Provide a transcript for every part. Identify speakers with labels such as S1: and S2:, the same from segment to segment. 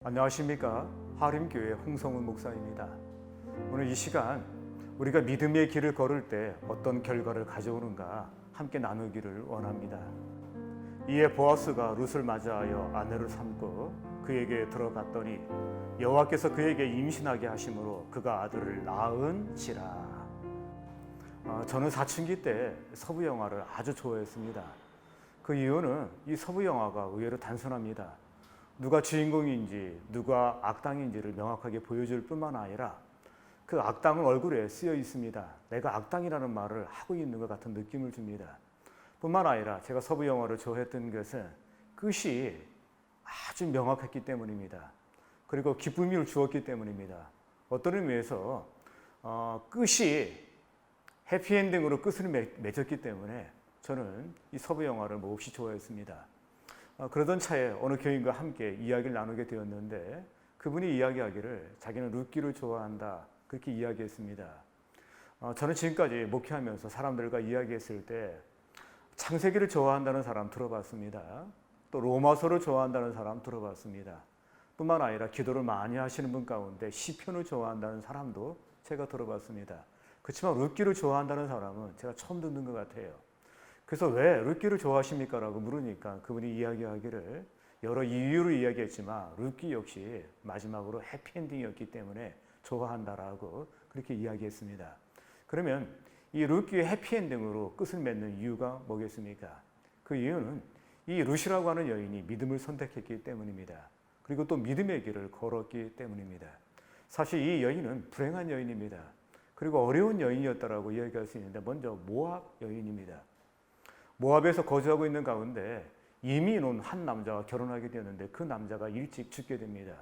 S1: 안녕하십니까. 하림교회 홍성훈 목사입니다. 오늘 이 시간 우리가 믿음의 길을 걸을 때 어떤 결과를 가져오는가 함께 나누기를 원합니다. 이에 보아스가 룻을 맞이하여 아내를 삼고 그에게 들어갔더니 여호와께서 그에게 임신하게 하심으로 그가 아들을 낳은지라. 저는 사춘기 때 서부 영화를 아주 좋아했습니다. 그 이유는 이 서부 영화가 의외로 단순합니다. 누가 주인공인지 누가 악당인지를 명확하게 보여줄 뿐만 아니라 그 악당은 얼굴에 쓰여 있습니다. 내가 악당이라는 말을 하고 있는 것 같은 느낌을 줍니다. 뿐만 아니라 제가 서부 영화를 좋아했던 것은 끝이 아주 명확했기 때문입니다. 그리고 기쁨을 주었기 때문입니다. 어떤 의미에서 끝이 해피엔딩으로 끝을 맺었기 때문에 저는 이 서부 영화를 몹시 좋아했습니다. 그러던 차에 어느 교인과 함께 이야기를 나누게 되었는데 그분이 이야기하기를 자기는 룻기를 좋아한다 그렇게 이야기했습니다. 저는 지금까지 목회하면서 사람들과 이야기했을 때 창세기를 좋아한다는 사람 들어봤습니다. 또 로마서를 좋아한다는 사람 들어봤습니다. 뿐만 아니라 기도를 많이 하시는 분 가운데 시편을 좋아한다는 사람도 제가 들어봤습니다. 그렇지만 룻기를 좋아한다는 사람은 제가 처음 듣는 것 같아요. 그래서 왜 룻기를 좋아하십니까? 라고 물으니까 그분이 이야기하기를 여러 이유로 이야기했지만 룻기 역시 마지막으로 해피엔딩이었기 때문에 좋아한다라고 그렇게 이야기했습니다. 그러면 이 룻기의 해피엔딩으로 끝을 맺는 이유가 뭐겠습니까? 그 이유는 이 룻이라고 하는 여인이 믿음을 선택했기 때문입니다. 그리고 또 믿음의 길을 걸었기 때문입니다. 사실 이 여인은 불행한 여인입니다. 그리고 어려운 여인이었다라고 이야기할 수 있는데 먼저 모압 여인입니다. 모압에서 거주하고 있는 가운데 이민 온 한 남자와 결혼하게 되었는데 그 남자가 일찍 죽게 됩니다.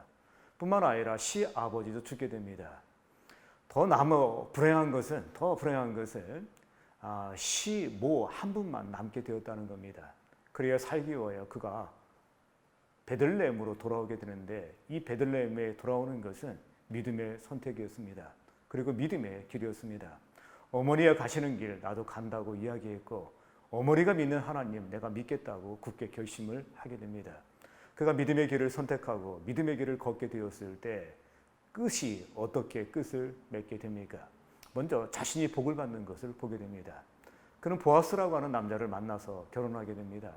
S1: 뿐만 아니라 시아버지도 죽게 됩니다. 더 불행한 것은 시모 한 분만 남게 되었다는 겁니다. 그래야 살기 위하여 그가 베들레헴으로 돌아오게 되는데 이 베들레헴에 돌아오는 것은 믿음의 선택이었습니다. 그리고 믿음의 길이었습니다. 어머니가 가시는 길 나도 간다고 이야기했고 어머니가 믿는 하나님 내가 믿겠다고 굳게 결심을 하게 됩니다. 그가 믿음의 길을 선택하고 믿음의 길을 걷게 되었을 때 끝이 어떻게 끝을 맺게 됩니까? 먼저 자신이 복을 받는 것을 보게 됩니다. 그는 보아스라고 하는 남자를 만나서 결혼하게 됩니다.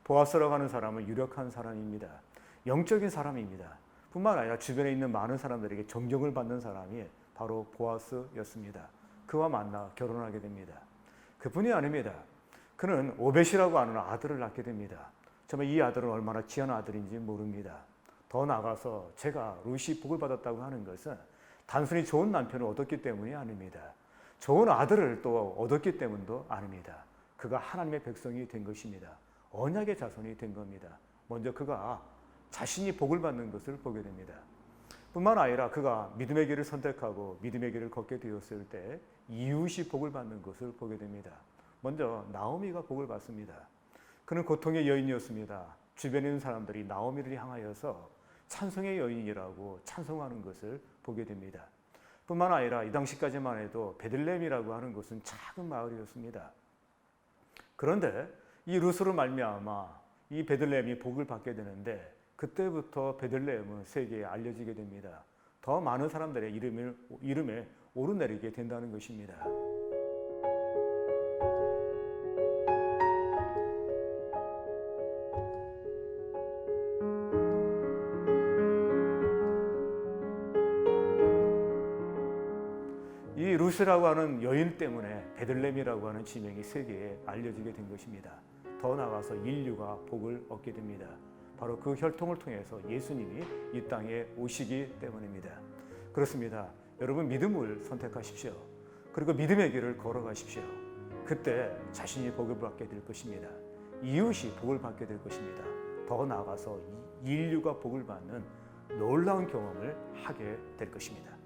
S1: 보아스라고 하는 사람은 유력한 사람입니다. 영적인 사람입니다. 뿐만 아니라 주변에 있는 많은 사람들에게 존경을 받는 사람이 바로 보아스였습니다. 그와 만나 결혼하게 됩니다. 그뿐이 아닙니다. 그는 오벳이라고 하는 아들을 낳게 됩니다. 정말 이 아들은 얼마나 귀한 아들인지 모릅니다. 더 나아가서 제가 룻이 복을 받았다고 하는 것은 단순히 좋은 남편을 얻었기 때문이 아닙니다. 좋은 아들을 또 얻었기 때문도 아닙니다. 그가 하나님의 백성이 된 것입니다. 언약의 자손이 된 겁니다. 먼저 그가 자신이 복을 받는 것을 보게 됩니다. 뿐만 아니라 그가 믿음의 길을 선택하고 믿음의 길을 걷게 되었을 때 이웃이 복을 받는 것을 보게 됩니다. 먼저 나오미가 복을 받습니다. 그는 고통의 여인이었습니다. 주변에 있는 사람들이 나오미를 향하여서 찬송의 여인이라고 찬송하는 것을 보게 됩니다. 뿐만 아니라 이 당시까지만 해도 베들레헴이라고 하는 곳은 작은 마을이었습니다. 그런데 이 룻으로 말미암아 이 베들레헴이 복을 받게 되는데 그때부터 베들레헴은 세계에 알려지게 됩니다. 더 많은 사람들의 이름에 오르내리게 된다는 것입니다. 이 룻이라고 하는 여인 때문에 베들레헴이라고 하는 지명이 세계에 알려지게 된 것입니다. 더 나아가서 인류가 복을 얻게 됩니다. 바로 그 혈통을 통해서 예수님이 이 땅에 오시기 때문입니다. 그렇습니다. 여러분 믿음을 선택하십시오. 그리고 믿음의 길을 걸어가십시오. 그때 자신이 복을 받게 될 것입니다. 이웃이 복을 받게 될 것입니다. 더 나아가서 인류가 복을 받는 놀라운 경험을 하게 될 것입니다.